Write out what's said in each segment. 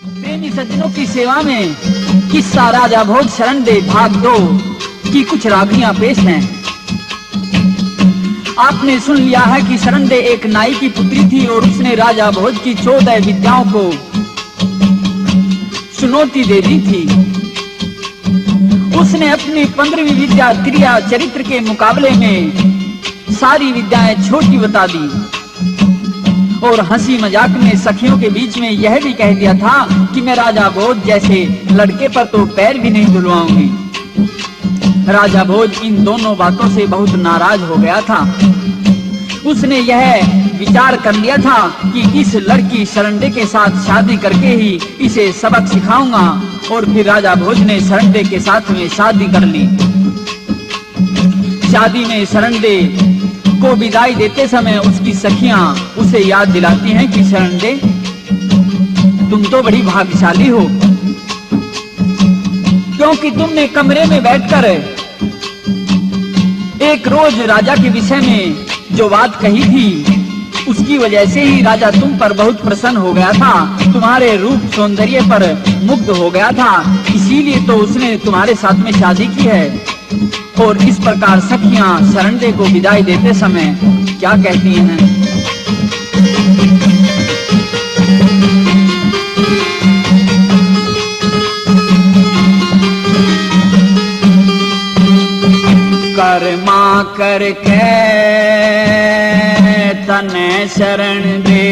प्रेमी सज्जनों की सेवा में किस्सा राजा भोज शरण दे भाग 2 की कुछ रागियां पेश हैं। आपने सुन लिया है कि शरण दे एक नाई की पुत्री थी और उसने राजा भोज की 14 विद्याओं को चुनौती दे दी थी। उसने अपनी 15वीं विद्या क्रिया चरित्र के मुकाबले में सारी विद्याएं छोटी बता दी और हंसी मजाक में सखियों के बीच में यह भी कह दिया था कि मैं राजा भोज जैसे लड़के पर तो पैर भी नहीं धुलवाऊंगी। राजा भोज इन दोनों बातों से बहुत नाराज हो गया था। उसने यह विचार कर लिया था कि इस लड़की शरणदे के साथ शादी करके ही इसे सबक सिखाऊंगा और फिर राजा भोज ने शरणदे के साथ में शादी कर ली। शादी में शरणदे को विदाई देते समय उसकी सखियां उसे याद दिलाती हैं कि शरणदे, तुम तो बड़ी भाग्यशाली हो, क्योंकि तुमने कमरे में बैठकर एक रोज राजा के विषय में जो बात कही थी उसकी वजह से ही राजा तुम पर बहुत प्रसन्न हो गया था, तुम्हारे रूप सौंदर्य पर मुग्ध हो गया था, इसीलिए तो उसने तुम्हारे साथ में शादी की है। और इस प्रकार सखियां शरणदे को विदाई देते समय क्या कहती हैं? कर्मा करके तने शरण दे,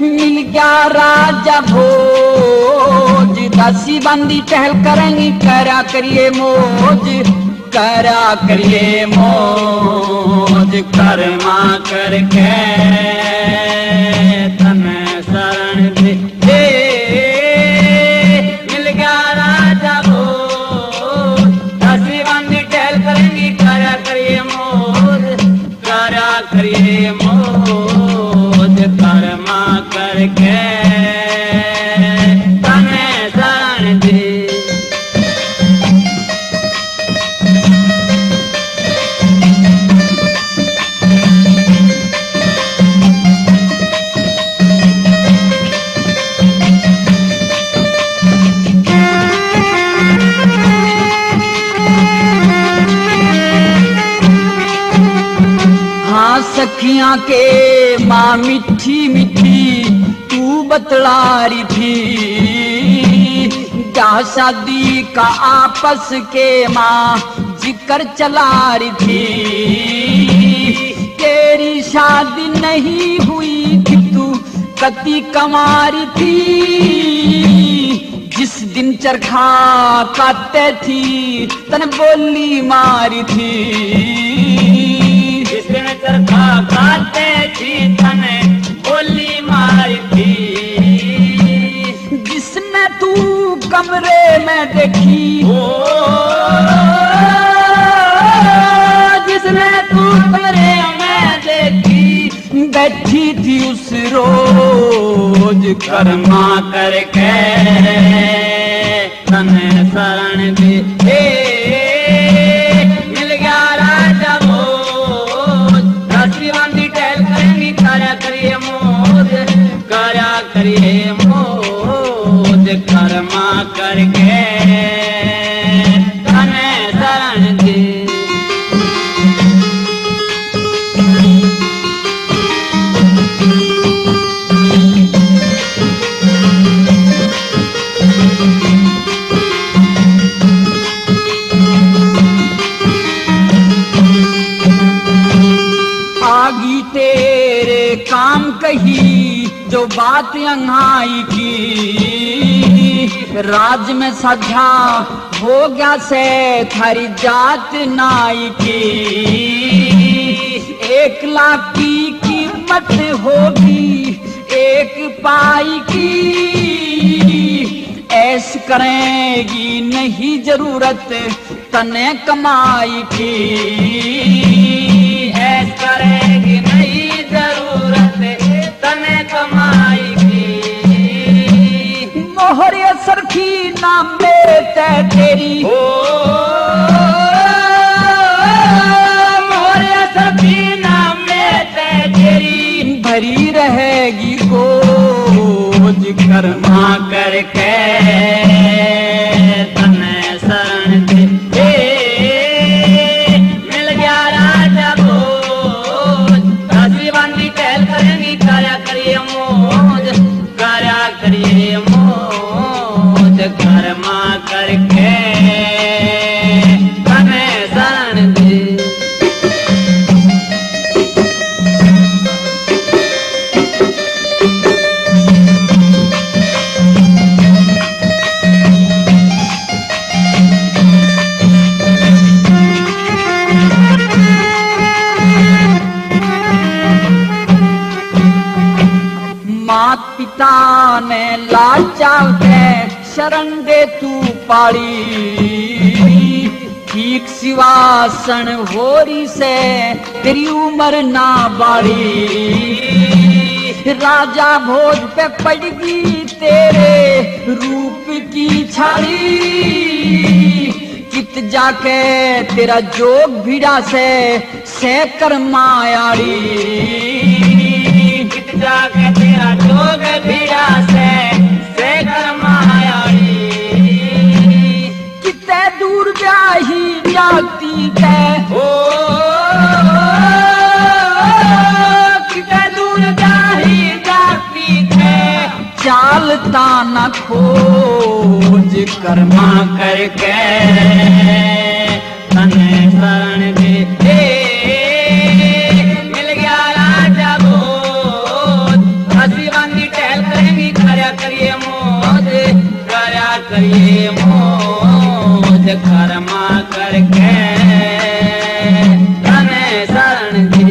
मिल गया राजा भोज, दासी बंदी टहल करेंगी, करा करिए मौज, करा करिए मौज। कर्मा करके तने शरण दे, मिल गया राजा भोज, दासी बंदी टहल करेंगी, करा करिए मौज, करा करिए मौज। कर्मा करके तने शरण दे। हाँ सखियां के माँ मिठी मिठी तू बतला रही थी, क्या शादी का आपस के माँ जिक्र चला रही थी। तेरी शादी नहीं हुई थी, तू कति कमारी थी, जिस दिन चरखा काटते थी तन बोली मारी थी, जिस दिन चरखा काटते थी तने बोली मारी थी, जिसने तू कमरे में देखी हो, जिसने तू कमरे में देखी, बैठी थी उस रोज। कर्मा करके तने शरण दे, मिल गया राजा भोज, दासी बंदी टहल करेंगी, करा करिए मौज, करा करिए मौज। कर्मा करके तने शरण दे। आगी तेरे काम कही जो बात अंगाई की, राज में सजा हो गया से थारी जात नाई की। 1 लाख की कीमत होगी 1 पाई की, ऐश करेगी नहीं जरूरत तने कमाई की, ऐश करेगी नहीं जरूरत तने कमाई की। मोहर सरखी नाम बेटे तेरी हो, मोहर सरखी नाम बेटे तेरी, भरी रहेगी गोद। मौज करया करिए मौज कर्मा करके तने शरण दे। मात पिता ने लाचावते शरण दे तू पाड़ी, ठीक सिवासन होरी से तेरी उम्र ना बाड़ी। राजा भोज पे पड़गी तेरे रूप की छाड़ी, कित जाके तेरा जोग भिड़ा से कर मायाड़ी। कित जाके तेरा जोग भिड़ा से कर मायाड़ी। कितने दूर ब्याही जाती है ओ कितने दूर ब्याही जाती है। चालता न खोज कर्मा करके तने शरण दे। मिल गया राजा भोज हंसी बंदी टहल करेंगी करया करिए मौज करया करिए मौज कर्मा करके तने शरण दे।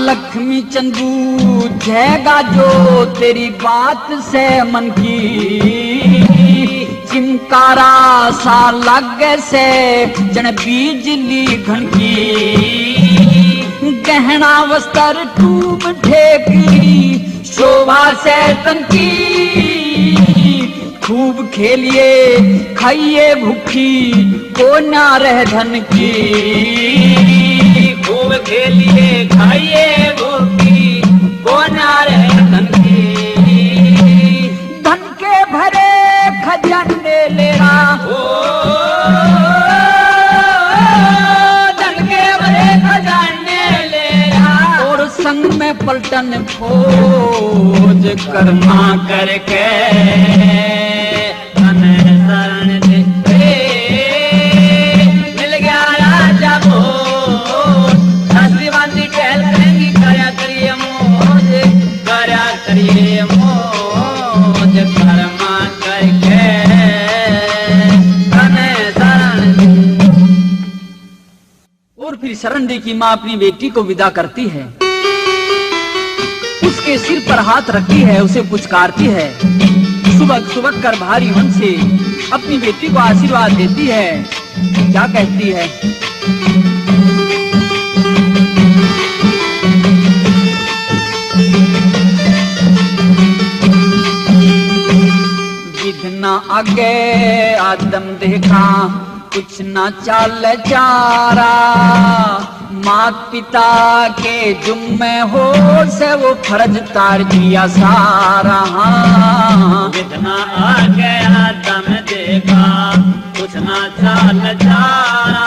लक्ष्मी चंदू जयगा जो तेरी बात से मन की, चिमकारा सा लगे से जन बिजली घनकी। गहना वस्त्र टूब ढेकी शोभा से तनकी, खूब खेलिए खाइए भूखी को ना रह धन की। खूब खेलिए खाइए भूखी को ना रहे धन की। धन के भरे खजाने लेना ओ धन के भरे खजाने लेना। और संग में पलटन खोज कर्मा करके तने शरण दे। मिल गया राजा भोज हंसी बंदी टहल करेंगी करया करिए मौज करया करिए मौज कर्मा करके तने शरण दे। और फिर शरण दे की माँ अपनी बेटी को विदा करती है, उसके सिर पर हाथ रखती है, उसे पुचकारती है। सुबह सुबह कर भारी मन से अपनी बेटी को आशीर्वाद देती है। क्या कहती है? विधना आगे आदम देखा कुछ ना चाल चारा, मात पिता के जुम्मे हो से वो फर्ज तार दिया सारा। विधना आ गया दम देखा कुछ ना चाल चारा,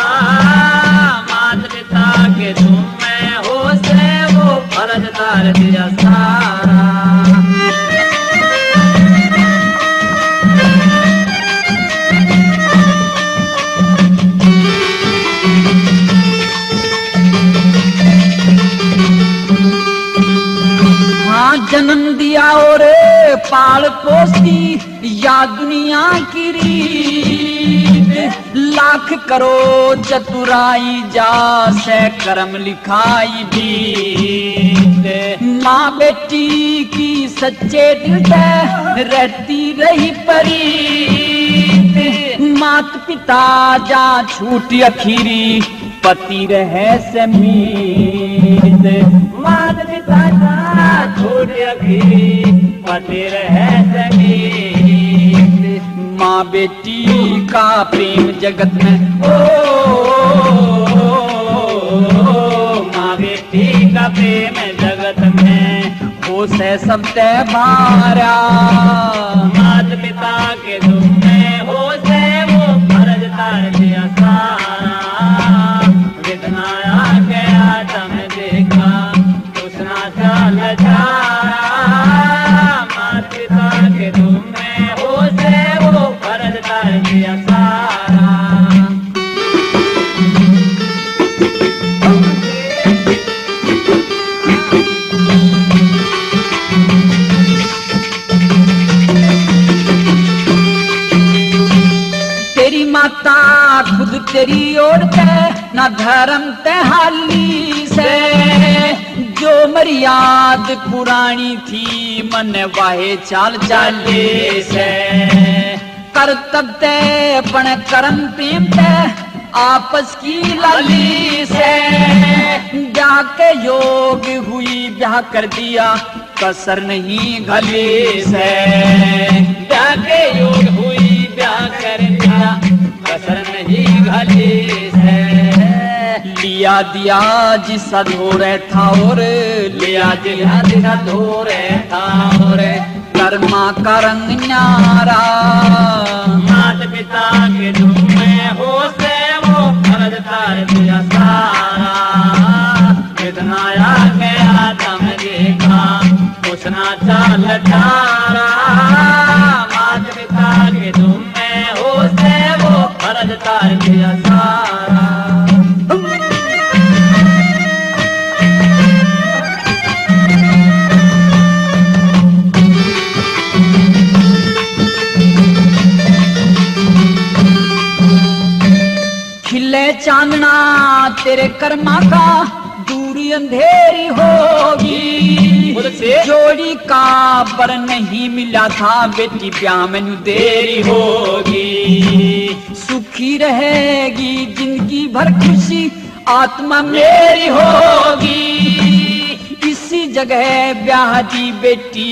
मात पिता के जुम्मे हो से वो फर्ज तार दिया सारा। जन्म दिया और पाल पोसी या दुनिया की रीत, लाख करो चतुराई जा से कर्म लिखाई भी। माँ बेटी की सच्चे दिल से रहती रही परीत, मात पिता जा छूट अखीरी पति रहे से मीत। मात पिता जा छूट अखीरी पति रहे से मीत। माँ बेटी का प्रेम जगत में माँ बेटी का प्रेम जगत में से सब ते भारा। मात पिता के दुख में हो से वो फर्ज तार दिया सारा। विधनाया गया तम देखा उसना चाल चारा। मात पिता के दुख में हो से वो फर्ज तार दिया सारा। माता खुद तेरी ओर ते ना धर्म ते हाली से। जो मर्याद पुरानी थी मन वाहे चाल चाली से। करतब ते पण कर्म प्रेम ते आपस की लाली से। ब्याह के योग हुई ब्याह कर दिया कसर नहीं गली से। ब्याह के योग हुई ब्याह कर दिया कसर नहीं गली से। लिया दिया जिसा धोरे था और लिया दिया जिसा धोरे था और कर्मा का रंग न्यारा। मात पिता के दुख में हो से वो फर्ज तार दिया सारा। विधनाया गया तम देखा उसना चाल चारा। मात पिता के दुख में हो से वो फर्ज तार दिया सारा। खिले चांदना तेरे कर्मा का दूरी अंधेरी होगी। जोड़ी का पर नहीं मिला था बेटी ब्याह में देरी होगी। सुखी रहेगी जिंदगी भर खुशी आत्मा मेरी होगी। इसी जगह ब्याह दी बेटी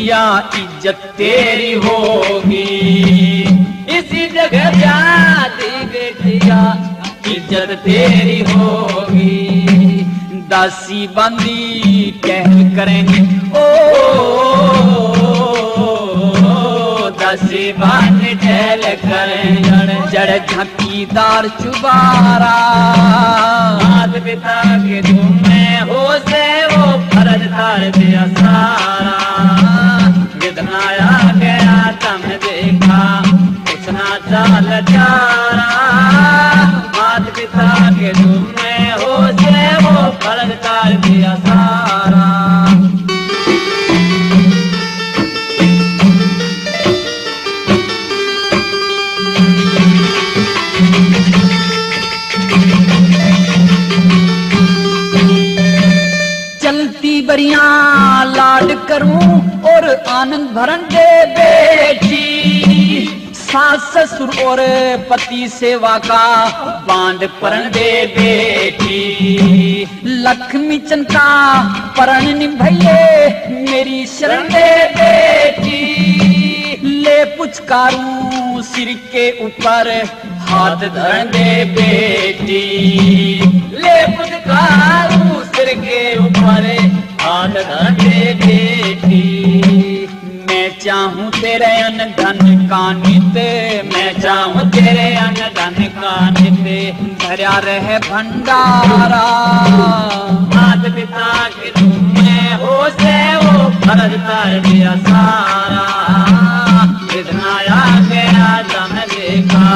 या इज्जत तेरी होगी। इसी जगह ब्याह दी बेटी या इज्जत तेरी होगी। दासी बंदी टहल करेंगे ओ दासी बंदी टहल करेंगे। जड़ झकीदार चुबारा। मात पिता के दुख में हो से वो फर्ज तार दिया सारा। विधनाया गया तम देखा उसना चाल चारा। मात पिता के दुख में हो से वो फर्ज तार दिया सारा। चलती बरिया लाड करूं और आनंद भरन दे बेटी। सास ससुर और पति सेवा का बांध परण दे बेटी। लक्ष्मी चंद का परण निभैये मेरी शरण दे बेटी। ले पुचकारूं सिर के ऊपर हाथ धर दे बेटी। ले पुचकारूं सिर के ऊपर हाथ धर दे बेटी। मैं चाहूं तेरे अन्न धन का नित। मैं चाहूं तेरे अन्न धन का नित। भरा रहे भंडारा। मात पिता के दुख में हो से वो फर्ज तार दिया सारा। विधनाया गया तम देखा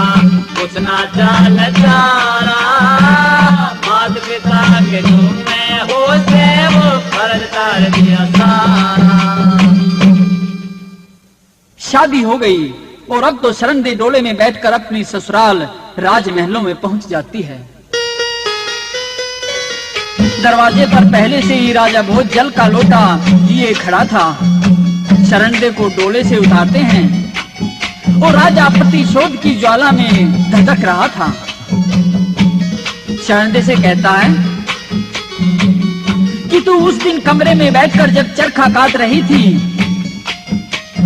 उसना चाल चारा। मात पिता के दुख में हो से वो फर्ज तार दिया सारा। शादी हो गई और अब तो शरण दे डोले में बैठकर अपनी ससुराल राजमहलों में पहुंच जाती है। दरवाजे पर पहले से ही राजा भोज जल का लोटा लिए खड़ा था। शरण दे को डोले से उतारते हैं और राजा प्रतिशोध की ज्वाला में धधक रहा था। शरण दे से कहता है कि तू उस दिन कमरे में बैठकर जब चरखा काट रही थी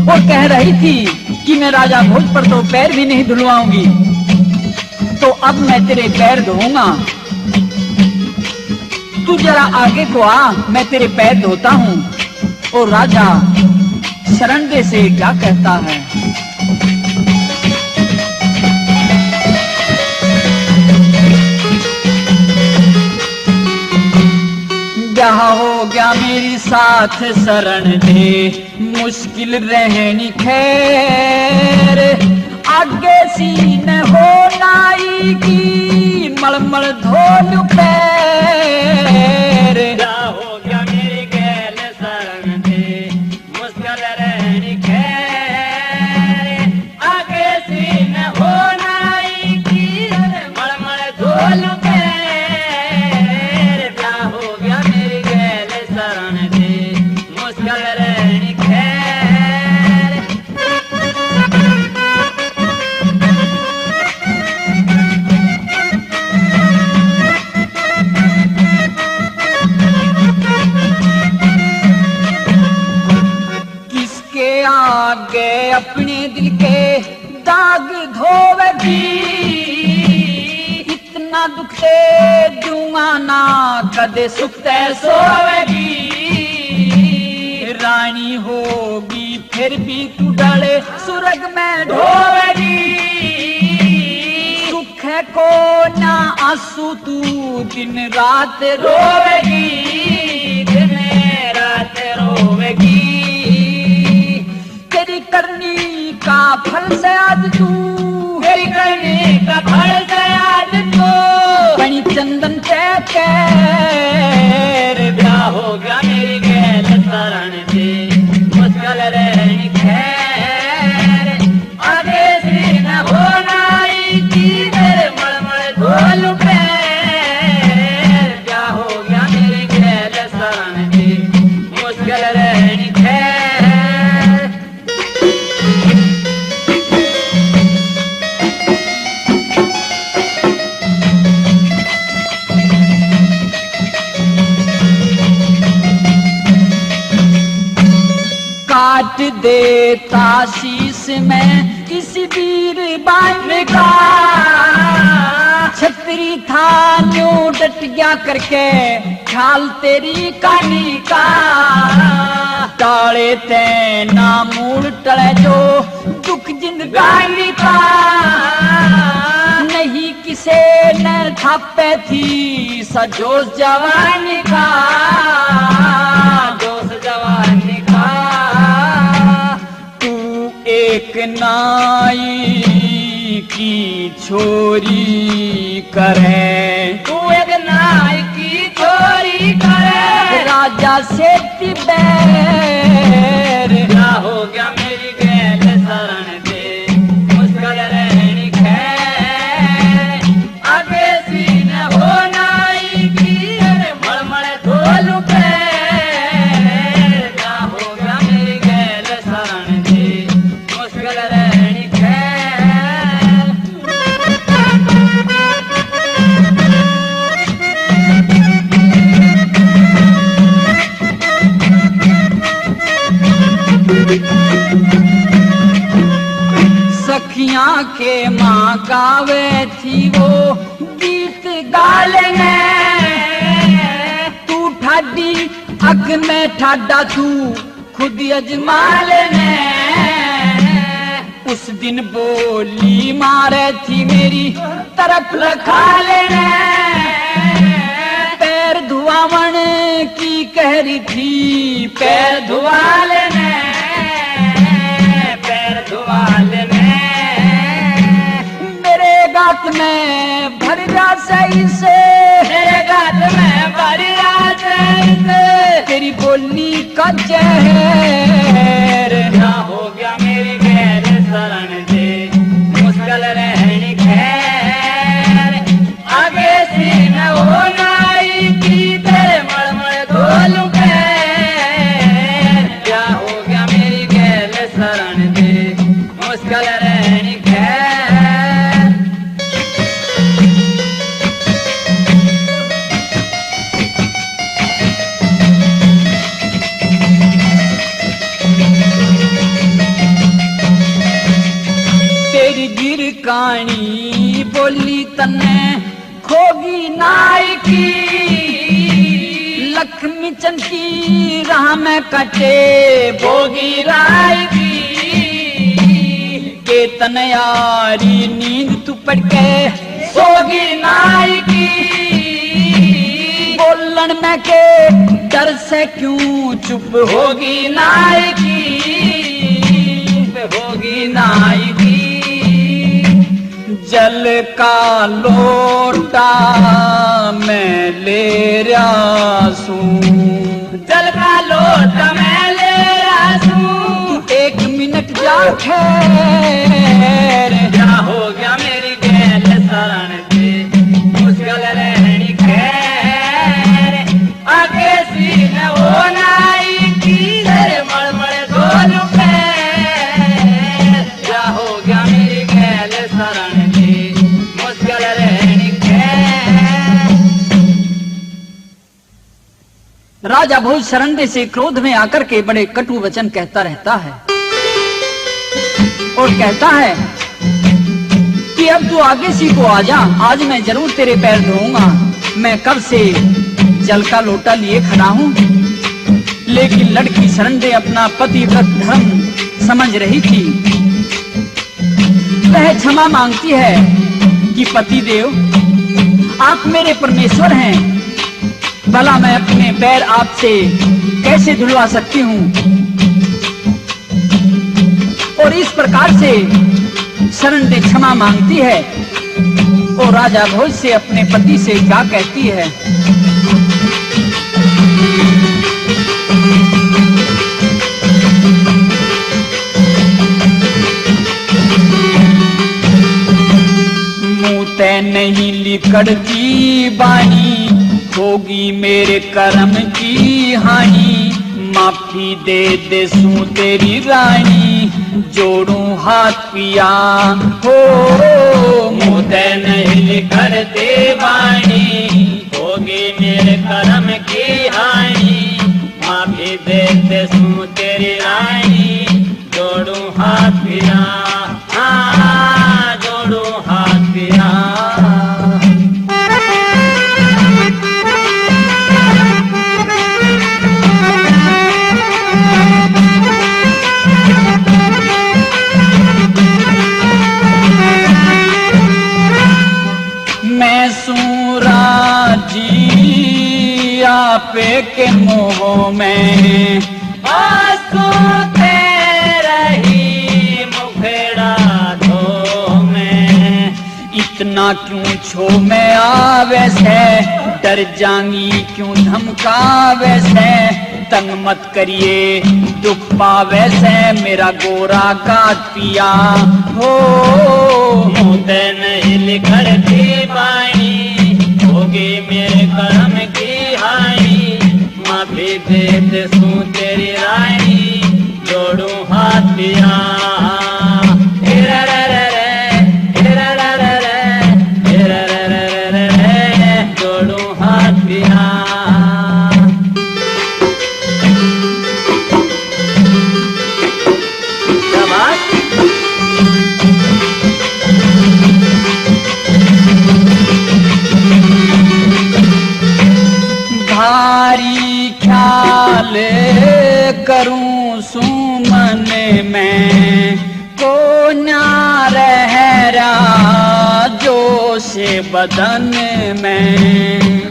और कह रही थी कि मैं राजा भोज पर तो पैर भी नहीं धुलवाऊंगी, तो अब मैं तेरे पैर धोऊंगा। तू जरा आगे को आ, मैं तेरे पैर धोता हूँ। और राजा शरण दे से क्या कहता है। ब्याह हो गया मेरी साथ शरण दे, मुश्किल रहनी खैर, आगे सीन हो नाई की मलमल धोल पैर। ब्याह हो गया मेरी गैल शरण दे, मुश्किल रहनी खैर, आगे सीन हो नाई की मलमल धोल पैर। ब्याह हो गया मेरी गैल शरण दे, मुश्किल रहनी खैर। आगे अपने दिल के दाग धोवेगी, इतना दुख से दूंगा ना कदे सुख ते सोवेगी। रानी होगी फिर भी तू डाले सुरग में ढोवेगी, सुख को ना आंसू तू दिन रात रोवेगी, दिन रात रोवेगी। तेरी करनी का फल से आज तू, मेरी करनी का फल से आज तू, बनी चंदन ते ब्याह हो गया मेरी गैल शरण दे, मुश्किल रहनी खैर, आगे सीन हो नाई की तेरे मलमल धोल पैर। ब्याह हो गया मेरी गैल शरण दे, मुश्किल रहनी खैर। काट देता शीश में किसी वीर बाई का, छतरी था न्यू डट गया करके ख्याल तेरी कहानी का। टाले ते ना मूड टले जो दुख जिंदगानी का, नहीं किसे न छापे थी सजोश जवानी का, जोश जवानी का। एक नाई की छोरी करे, तू एक नाई की छोरी करे, राजा से बैर। ब्याह हो गया मेरी गैल शरण दे, मुश्किल रहनी खैर, आगे सीन हो नाई की मलमल धोल पैर। ब्याह हो गया मेरी गैल शरण दे, मुश्किल रहनी खैर। सखियां के माँ गावे थी वो गीत गाले में, तू ठाडी अख में ठाडा तू खुद अजमाल ने। उस दिन बोली मारे थी मेरी तरफ रखा लेने, पैर धुआवन की कह रही थी पैर धुआ लेने, पैर धुआ लेने। मेरे गात में भर जा सही से, मेरे गात में भर जा सही से, तेरी बोली का जहर। ना हो गया मेरी गैल शरण दे, मुश्किल रहनी खैर, आगे सीन हो नाई की तेरे मलमल धोल पैर। क्या हो गया मेरी गैल शरण दे, मुश्किल रहनी खैर। तेरी गिर कहानी बोली तन्ने खोगी नाई की, लख लक्ष्मी चंद की राह में कटे भोगी राय की के तनयारी नींद तू पड़ के सोगी नाई की बोलन में के डर से क्यों चुप होगी नाई की होगी नाई की जल का लोटा मैं ले रासू जल का लोटा मैं ले रासू एक मिनट जा ठहर क्या हो गया मेरी गैल शरण से मुश्किल रहनी खैर आगे सीन हो नाई की मड़मड़ ढोल पैर क्या हो गया मेरी गैल शरण से मुश्किल रहनी खैर। राजा भोज शरण्य से क्रोध में आकर के बड़े कटु वचन कहता रहता है और कहता है कि अब तू आगे सी को आ जा, आज मैं जरूर तेरे पैर धोऊंगा। मैं कब से जल का लोटा लिए खड़ा हूं, लेकिन लड़की शरण्य अपना पतिव्रत धर्म समझ रही थी। वह क्षमा मांगती है कि पति देव आप मेरे परमेश्वर हैं, भला मैं अपने पैर आपसे कैसे धुलवा सकती हूं। और इस प्रकार से शरण्य क्षमा मांगती है और राजा भोज से अपने पति से क्या कहती है। मुँह तय नहीं लिखड़ती बानी, होगी मेरे कर्म की हानि। माफी दे सू तेरी रानी, जोड़ूं हाथ पिया हो। मुझे नहीं करते बानी, होगी मेरे कर्म की हानि। माफी दे सू तेरी रानी, जोड़ूं हाथ पिया, हाँ जोड़ूं हाथ पिया। मैं सूरा जी आपे के मोह में आंसू रही मुखड़ा धो में। इतना क्यों छो मैं आवे से, डर जांगी क्यों धमकावे से। तंग मत करिए दुख पावे से, मेरा गोरा का पिया हो। मुझे नहीं लिखड़ती बानी, होगी मेरे कर्म की हानि। माफी दे सू तेरी रानी, जोड़ूं हाथ पिया। जोड़ूं हाथ पिया। भारी ख्याल करूं सुमन में, को ना रह रहा जोश बदन में।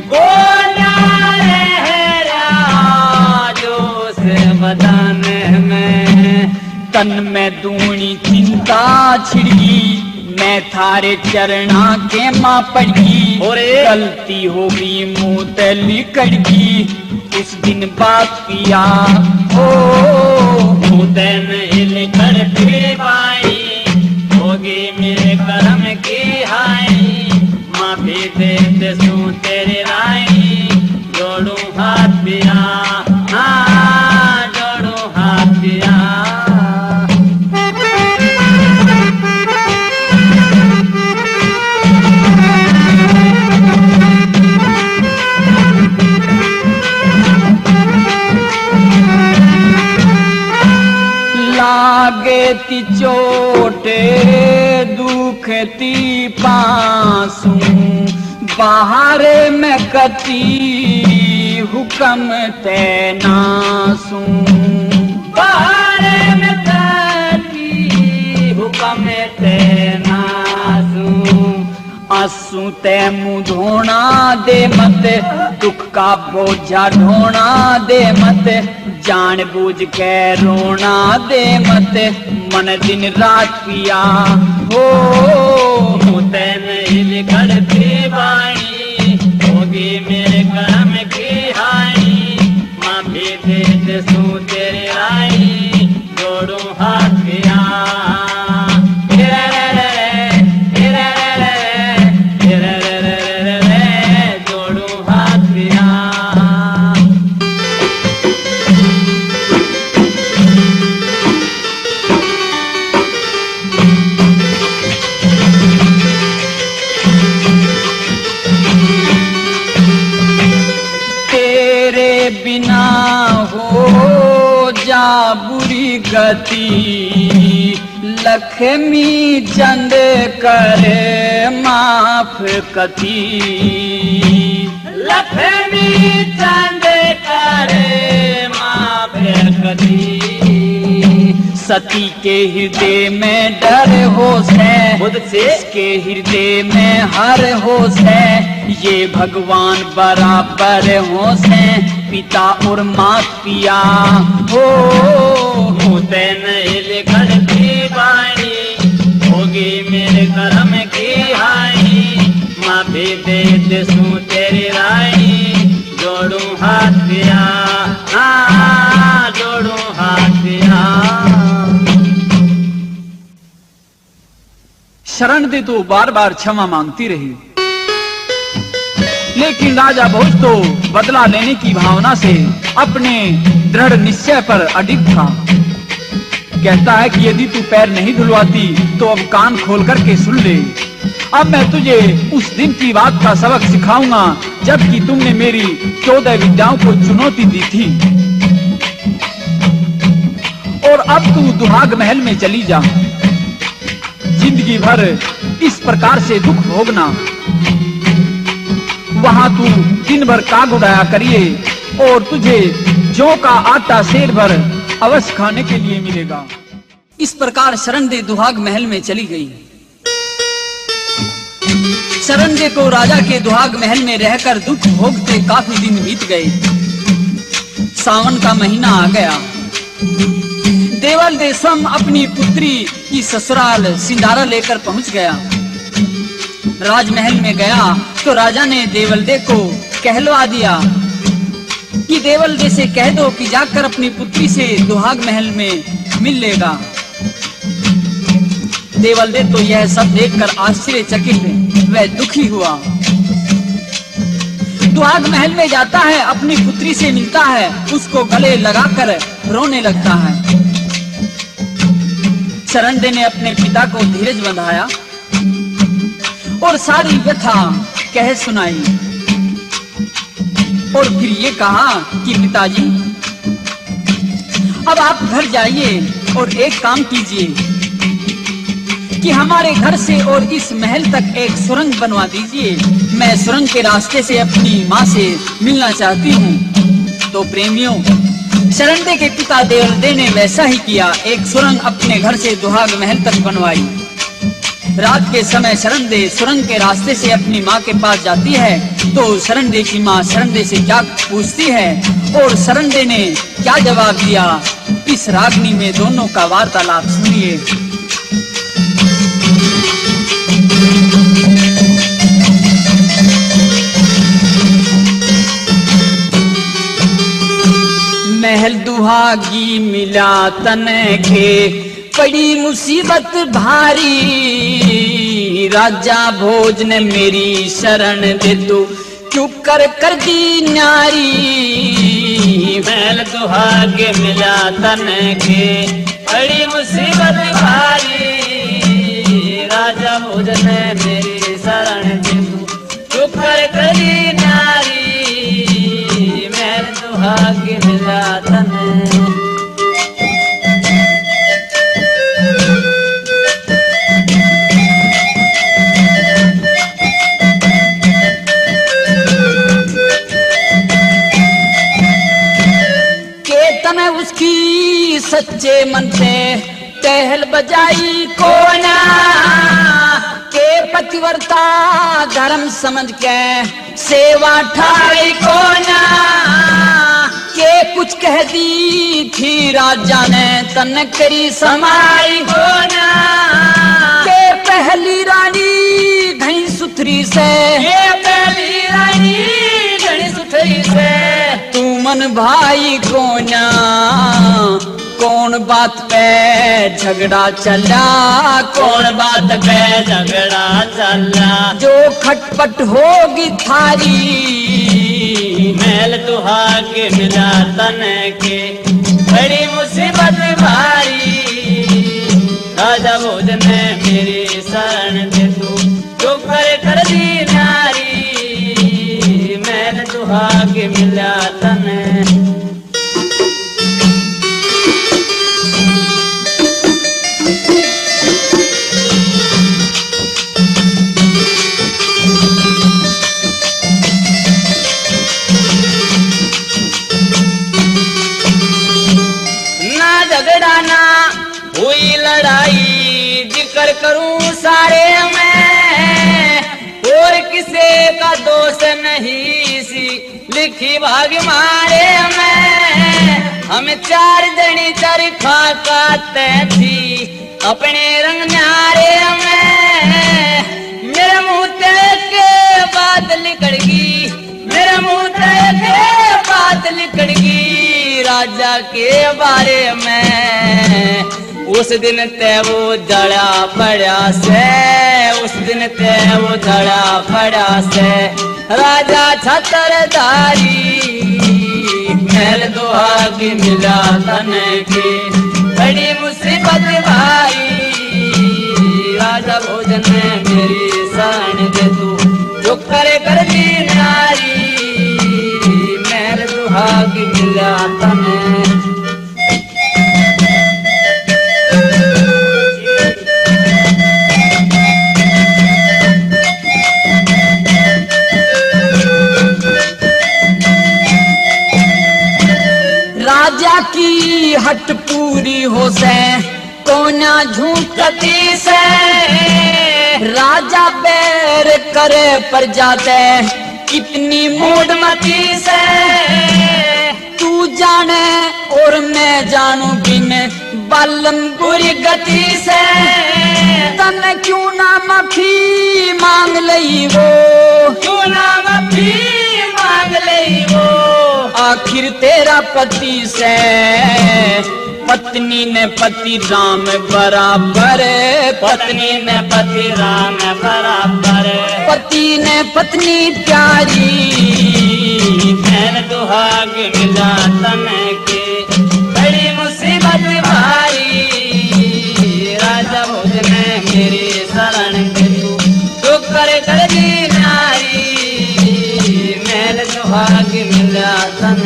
को ना रह रहा जोश बदन में। तन में दूनी चिंता छिड़ी, मैं थारे चरणा के मां पड़ी। गलती होगी मुंह तली कड़गी, उस दिन बात किया हो। मुझे नहीं करती बाई, होगी मेरे कर्म की हानि। माफी दे सू तेरी रानी, जोड़ूं हाथ पिया, हाँ जोड़ूं हाथ पिया। लागे ती चोटे दुखती पासू, बाहर में कती हुक्म तैना सू बारे में तेरी हुक्म तैना सू आंसू ते मुंह धोना दे मत दुख का बोझा ढोना दे मत जान बूझ के रोना दे मत मन दिन रात पिया हो मुते नहीं लिखती बाणी होगी मेरे कर्म की हानि माँ भी दे दे सू तेरे आई जोड़ू हाथ पिया जोड़ू हाथ पिया तेरे बिना हो जा बुरी गति लक्ष्मी चंद करे माफ कती लक्ष्मी चंद करे माफ कती सती के हृदय में डर होश है खुद से इसके हृदय में हर होश है ये भगवान बराबर होश है पिता और माँ पिया हो मुते नहीं लिखती बाणी होगी मेरे कर्म की हानि माँ भी दे दे सू तेरी रानी जोड़ू हाथ पिया जोड़ू हाथ पिया शरण दे तो बार बार क्षमा मांगती रही लेकिन राजा भोज तो बदला लेने की भावना से अपने दृढ़ निश्चय पर अडिग था। कहता है कि यदि तू पैर नहीं धुलवाती तो अब कान खोल करके सुन ले। अब मैं तुझे उस दिन की बात का सबक सिखाऊंगा जबकि तुमने मेरी 14 विद्याओं को चुनौती दी थी। और अब तू दुहाग महल में चली जा, जिंदगी भर इस प्रकार से दुख भोगना। वहां तू दिन भर काग उड़ाया करिए और तुझे जौ का आटा शेर भर अवश्य खाने के लिए मिलेगा। इस प्रकार शरण दे दुहाग महल में चली गई। शरण दे को राजा के दुहाग महल में रहकर दुख भोगते काफी दिन बीत गए। सावन का महीना आ गया। देवल देशम अपनी पुत्री की ससुराल सिंधारा लेकर पहुंच गया। राजमहल में गया तो राजा ने देवलदे को कहलवा दिया कि देवलदे से कह दो कि जाकर अपनी पुत्री से दुहाग महल में मिल लेगा। देवलदे तो यह सब देखकर आश्चर्यचकित वह दुखी हुआ। दुहाग महल में जाता है, अपनी पुत्री से मिलता है, उसको गले लगाकर रोने लगता है। शरणदे ने अपने पिता को धीरज बंधाया और सारी व्यथा कह सुनाई और फिर ये कहा कि पिताजी अब आप घर जाइए और एक काम कीजिए कि हमारे घर से और इस महल तक एक सुरंग बनवा दीजिए। मैं सुरंग के रास्ते से अपनी माँ से मिलना चाहती हूँ। तो प्रेमियों, शरणदे के पिता देवलदे ने वैसा ही किया। एक सुरंग अपने घर से दुहाग महल तक बनवाई। रात के समय शरणदे सुरंग के रास्ते से अपनी माँ के पास जाती है तो शरणदे की माँ शरणदे से क्या पूछती है और शरणदे ने क्या जवाब दिया, इस रागनी में दोनों का वार्तालाप सुनिए। महल दुहागी मिला तन के पड़ी मुसीबत भारी। राजा भोज ने मेरी शरण दे तू चुप कर दी नारी। महल दुहागे मिला तन के बड़ी मुसीबत भारी। राजा भोज ने मेरी शरण दे तू चुप कर दी नारी। महल दुहागे मिला तन सच्चे मन से टहल बजाई कोना के पतिव्रता धर्म समझ के सेवा ठाई कोना के कुछ कह दी थी राजा ने तन करी समाई कोना के पहली रानी घनी सुथरी से पहली रानी घनी सुथरी से तू मन भाई कोना कौन बात पे झगड़ा चला कौन बात पे झगड़ा चला जो खटपट होगी थारी मैल दुहा के मिला तन के बड़ी मुसीबत भारी राजा भोज ने मेरी शरण दे तू जो कर दी नारी मैल दुहा के मिला तन हुई लड़ाई जिक्र करूं सारे में और किसे का दोष नहीं सी लिखी भाग मारे में हम चार जनी चरखा काटते थी अपने रंग न्यारे में मेरे मुंह के बात निकलगी मेरे मुंह के बात निकलगी राजा के बारे में उस दिन ते वो जड़ा पड़ा से उस दिन ते वो जड़ा पड़ा से राजा छत्रधारी महल दुहा की मिला तन की बड़ी मुसीबत भाई राजा भोज ने मेरी शरण दे तू जो कर दी नारी महल दुहा की मिला तन राजा की हट पूरी हो से कोना झूठती से राजा बैर करे पर जाते कितनी मूडमती से तू जाने और मैं जानू बिन बालम बुरी गति से तन क्यों ना माफी मांग लई वो क्यों ना माफी मांग लई वो आखिर तेरा पति से पत्नी ने पति राम बराबर पत्नी ने पति राम बराबर पति ने पत्नी प्यारी मैल दुहा के मिला तन के बड़ी मुसीबत भारी राजा भोज ने मेरी शरण दे तू कर दी नारी मैल दुहा के मिला तन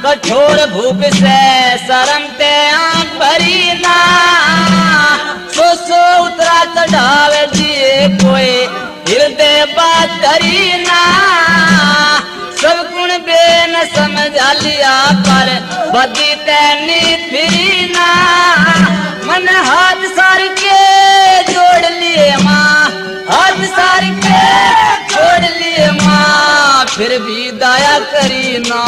कठोर भूख से शर्म ते आंख भरी ना सो उतरा चढ़ावे दिए कोई हृदय बात करी ना सब गुण बेन समझा लिया पर बदी तैनी फिरी ना मन हाथ सार के जोड़ लिए माँ हाथ सार के जोड़ लिए माँ फिर भी दया करी ना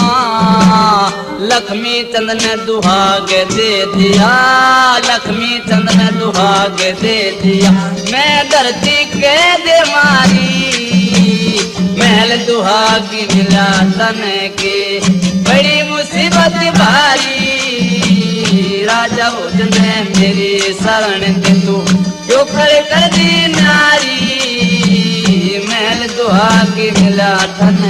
लक्ष्मी चंद ने दुहाग दे दिया लक्ष्मी चंद ने दुहाग दे दिया मैं धरती के दे मारी महल दुहागी मिला तन के बड़ी मुसीबत भारी राजा भोज ने मेरी शरण दे तू जो कर दी नारी महल दुहागी मिला तन।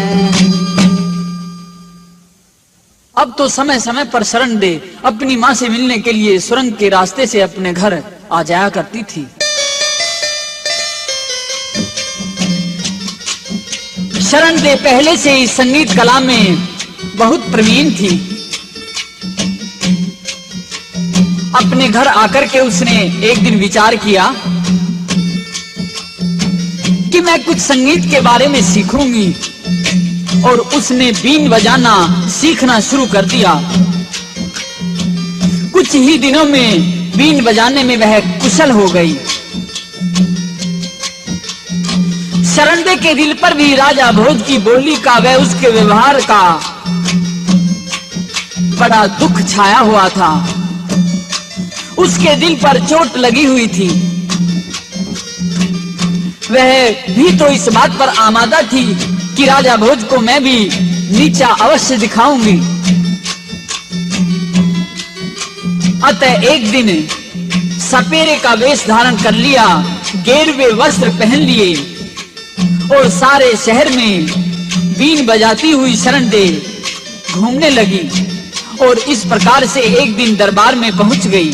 अब तो समय समय पर शरण दे अपनी माँ से मिलने के लिए सुरंग के रास्ते से अपने घर आ जाया करती थी। शरण दे पहले से ही संगीत कला में बहुत प्रवीण थी। अपने घर आकर के उसने एक दिन विचार किया कि मैं कुछ संगीत के बारे में सीखूंगी, और उसने बीन बजाना सीखना शुरू कर दिया। कुछ ही दिनों में बीन बजाने में वह कुशल हो गई। शरणदे के दिल पर भी राजा भोज की बोली का व उसके व्यवहार का बड़ा दुख छाया हुआ था। उसके दिल पर चोट लगी हुई थी। वह भी तो इस बात पर आमादा थी कि राजा भोज को मैं भी नीचा अवश्य दिखाऊंगी। अतः एक दिन सपेरे का वेश धारण कर लिया, गेरुए वस्त्र पहन लिए और सारे शहर में बीन बजाती हुई शरणदे घूमने लगी, और इस प्रकार से एक दिन दरबार में पहुंच गई।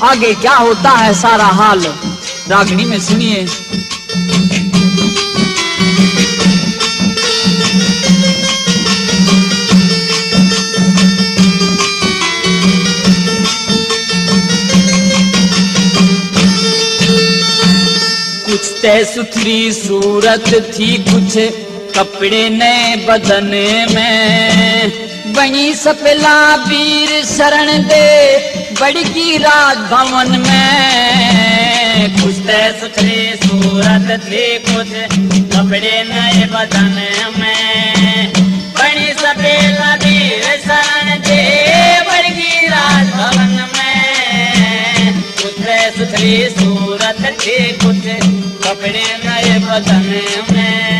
आगे क्या होता है सारा हाल रागिनी में सुनिए। कुछ तय सुथरी सूरत थी, कुछ कपड़े नए बदन में, बनी सपेला वीर शरण दे बड़की राज भवन में। कुछ तय सुथरी सूरत थी, कुछ कपड़े नए बदन में, बनी सपेला वीर शरण दे बड़की राज भवन में। कुछ तय सुथरी सूरत थी, कुछ कपड़े नए बदन में।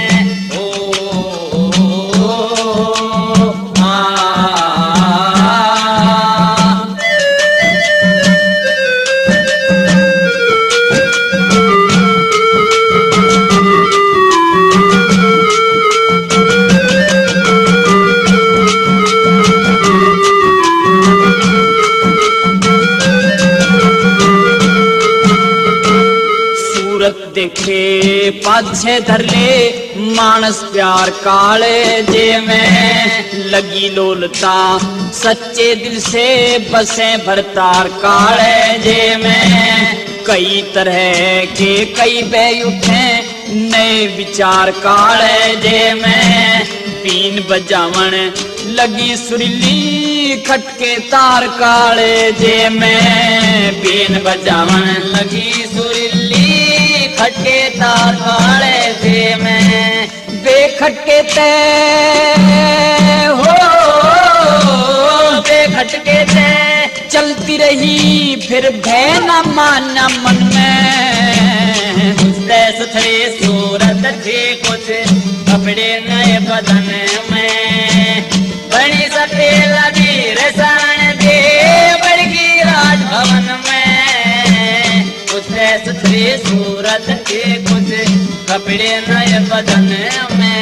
देखे पाछे धर ले मानस प्यार काले जे में, लगी लोलता सच्चे दिल से बसे भरतार काले जे में। कई तरह के कई बह उठे नए विचार काले जे में, बीन बजावन लगी सुरीली खटके तार काले जे में। बीन बजावन लगी सुरीली खटके तार काले जे में। बेखटके ते हो बेखटके ते चलती रही फिर भय न माना मन में। कुछ सुथरी सूरत थी, कुछ कपड़े नए बदन में, बनी सपेला वीर शरण दे बड़की राज भवन में। कुछ सुथरी सूरत थी, कुछ कपड़े नए बदन में।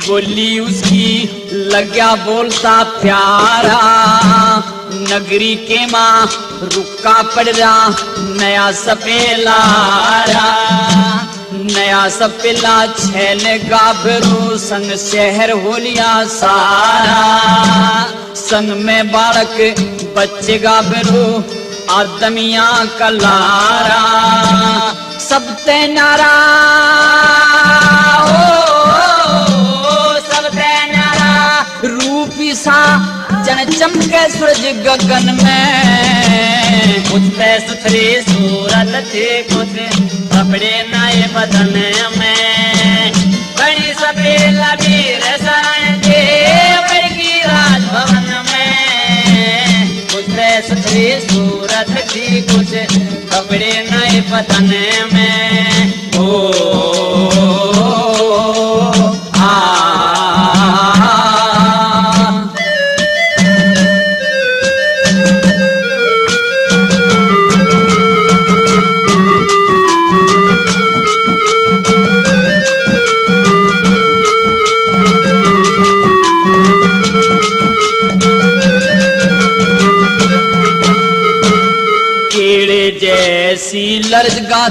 बोली उसकी लग्या बोलता प्यारा, नगरी के माँ रुका पड़ रहा नया सपेला। नया सपेला छैल गाभरू संग शहर होलिया सारा। संग में बालक बच्चे गाभरू आदमिया कलारा। सब ते नारा रूपी सा जन चमके सूरज गगन में। कुछ सुथरी सूरत थी, कुछ कपड़े नए बदन में, बड़ी सपेला वीर शरण दे बड़की राज भवन में। कुछ सुथरी सूरत थी, कुछ कपड़े नए बदन में। ओ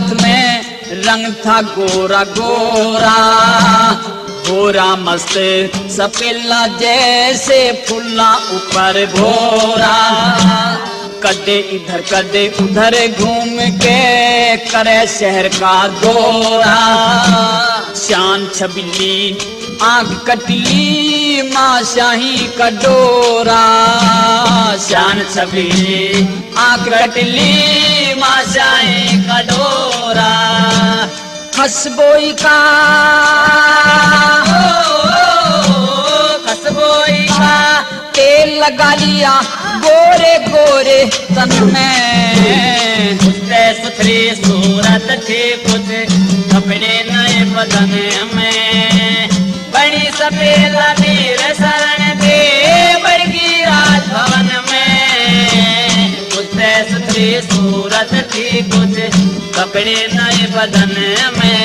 हाथ में रंग था गोरा गोरा, गोरा मस्त सपेला जैसे फुल्ला ऊपर भोरा। कदे इधर कदे उधर घूम के करे शहर का दौरा। शान छबिली आंख कटली माँ शाही का डोरा। शान छबिली आंख कटली माँ शाही का डोरा। खसबोई का खसबोई का तेल लगा लिया गोरे गोरे तन में। उससे सुथरी सूरत थी कुछ कपड़े नए बदन में। बड़ी सफेदा वीर शरण दे बड़गी राजभवन में। उससे सुथरी सूरत थी कुछ कपड़े नए बदन में।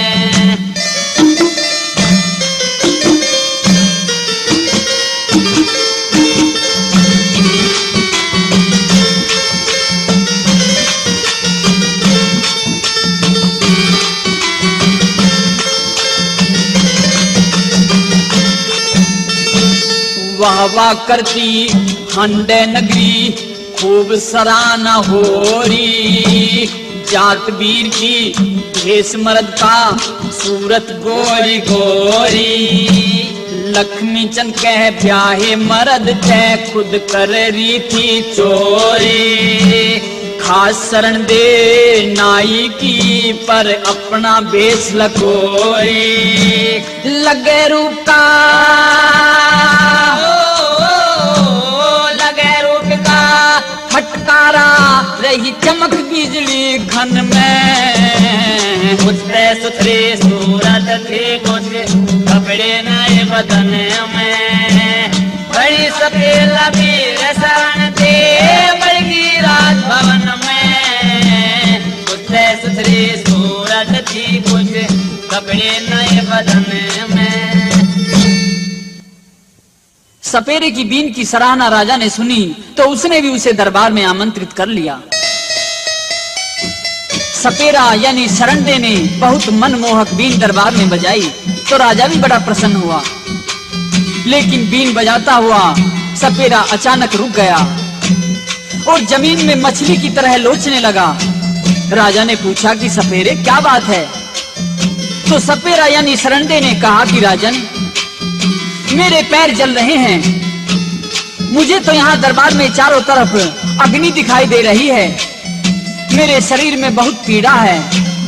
वाह वाह करती हंडे नगरी खूब सराहना हो रही। जात वीर की भेष मर्द का सूरत गोरी गोरी। लक्ष्मी चंद कह ब्याहे मर्द तय खुद कर रही थी चोरी। खास शरण दे नाई की पर अपना बेस लकोरी। लगे रूप का फटकारा रही चमक बिजली घन में। उससे सुथरी सूरत थी कुछ कपड़े नए बदन में। बड़ी सफेदा वीर शरण दे बड़गी राजभवन में। उससे सुथरी सूरत थी कुछ कपड़े नए बदन में। सपेरे की बीन की सराहना राजा ने सुनी तो उसने भी उसे दरबार में आमंत्रित कर लिया। सपेरा यानी शरणदे ने बहुत मनमोहक बीन दरबार में बजाई तो राजा भी बड़ा प्रसन्न हुआ। लेकिन बीन बजाता हुआ सपेरा अचानक रुक गया और जमीन में मछली की तरह लोचने लगा। राजा ने पूछा कि सपेरे क्या बात है? तो सपेरा यानी शरणदे ने कहा कि राजन, मेरे पैर जल रहे हैं। मुझे तो यहाँ दरबार में चारों तरफ अग्नि दिखाई दे रही है। मेरे शरीर में बहुत पीड़ा है।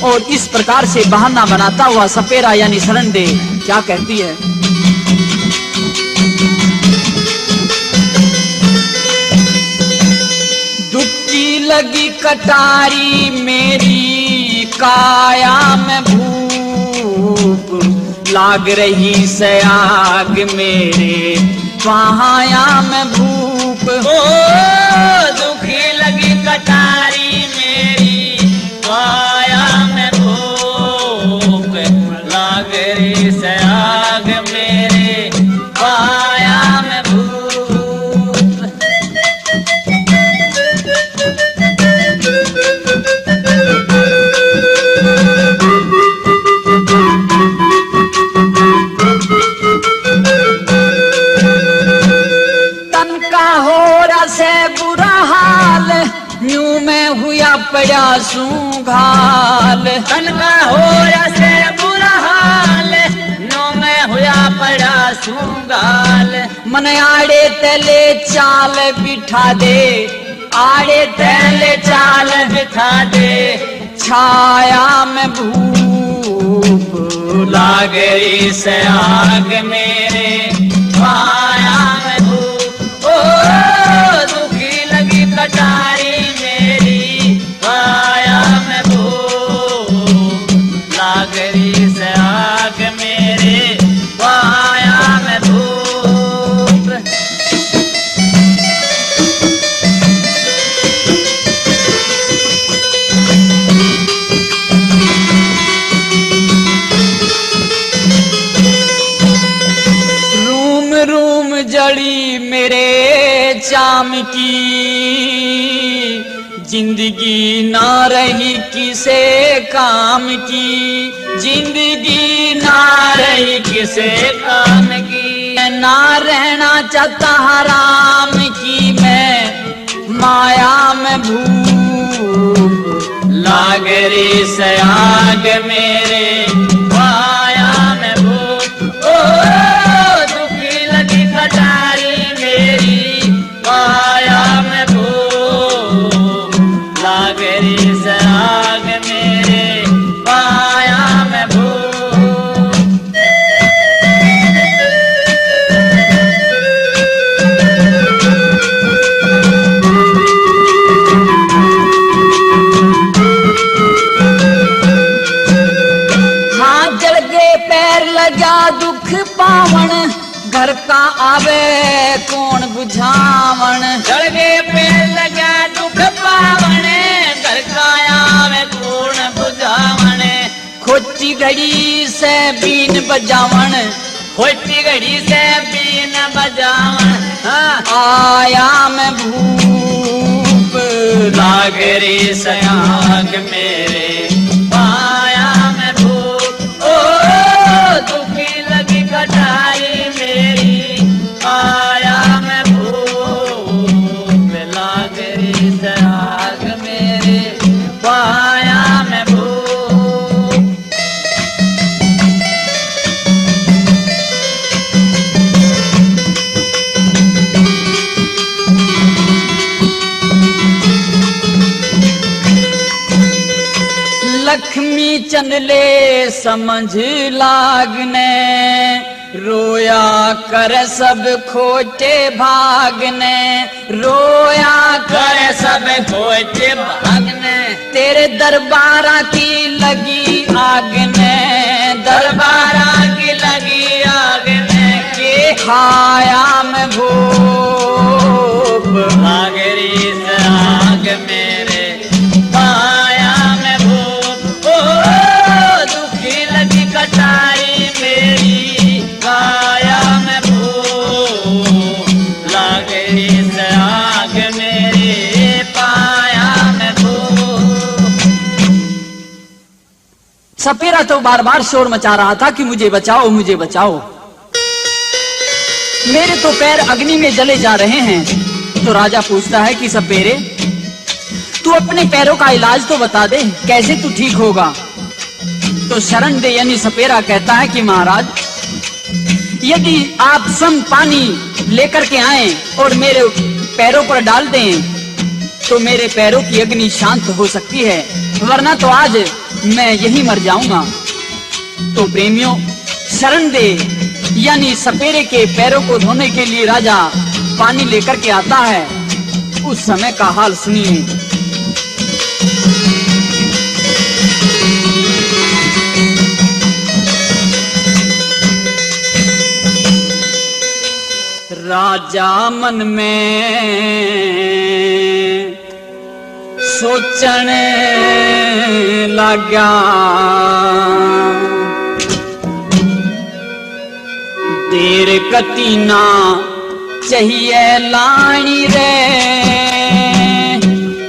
और इस प्रकार से बहाना बनाता हुआ सपेरा यानी शरणदे क्या कहती है? दुखी लगी कटारी मेरी काया में भूख, लाग रही सयाग मेरे पाया में भूख। ओ दुखी लगी कटारी मेरी काया में भूख, लाग रही सयाग मेरे पाया में भूख। यूं मैं हुआ पड़ा सूंघाल। तन का हो से बुरा हाल, नो मैं हुआ पड़ा सूंघाल। मन आड़े तले चाल बिठा दे, आड़े तले चाल बिठा दे। छाया में भूख लाग रही सयाग मेरे पाया में भूख। ओ दुखी लगी कटारी मेरी पाया में भूख, लाग रही सयाग मेरे पाया में भूख। रूम रूम जड़ी मेरे चाम की, जिंदगी ना रही किसे काम की, जिंदगी ना रही किसे काम की, ना रहना चाहता हराम की मैं माया में भूख लाग रे सयाग मेरे माया में भूख। ओ दुखी लगी कटारी मेरी माया में भूख लाग रे सयाग मेरे माया में भूख। दुख पावन घर का आवे कौन बुझावन, जड़गे पे लगा दुख पावन घर का आवे कौन बुझावन। खोटी घड़ी से बीन बजावन, खोटी घड़ी से बीन बजावन। आया मैं भूप लाग रे सयाग मेरे आया मैं भूप। दुखी लगी कटाई मेरी आया मैं भूप लाग रे सयाग मेरे पाया मैं भूप। लक्ष्मी चंदले समझ लागने रोया कर सब खोटे भागने, रोया कर सब खोटे भागने। तेरे दरबारा की लगी आगने, दरबारा की लगी आगने के खाया मैं भूप भाग रे आग मेरे पाया मैं भूप। दुखी लगी कटाई मेरी काया में भूप लाग रे आग मेरे पाया में भूप। सपेरा तो बार बार शोर मचा रहा था कि मुझे बचाओ मुझे बचाओ। मेरे तो पैर अग्नि में जले जा रहे हैं। तो राजा पूछता है कि सपेरे तू अपने पैरों का इलाज तो बता दे, कैसे तू ठीक होगा। तो शरण दे यानी सपेरा कहता है कि महाराज यदि आप सम पानी लेकर के आए और मेरे पैरों पर डाल दें तो मेरे पैरों की अग्नि शांत हो सकती है, वरना तो आज मैं यही मर जाऊंगा। तो प्रेमियों शरण दे यानी सपेरे के पैरों को धोने के लिए राजा पानी लेकर के आता है। उस समय का हाल सुनिए। राजा मन में सोचने लगा, देर कती ना चाहिए लानी रे,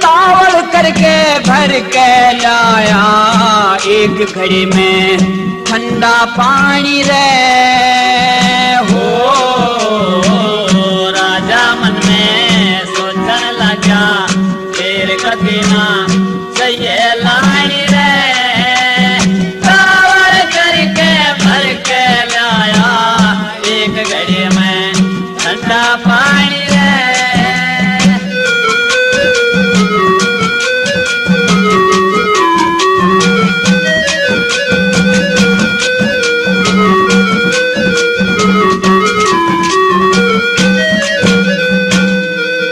तावड़ करके भर के लाया एक घड़ी में ठंडा पानी रे। हो राजा मन में सोचन लगा, देर कती ना चाहिए लानी रे, तावड़ करके भर के लाया एक घड़ी में ठंडा पानी रे।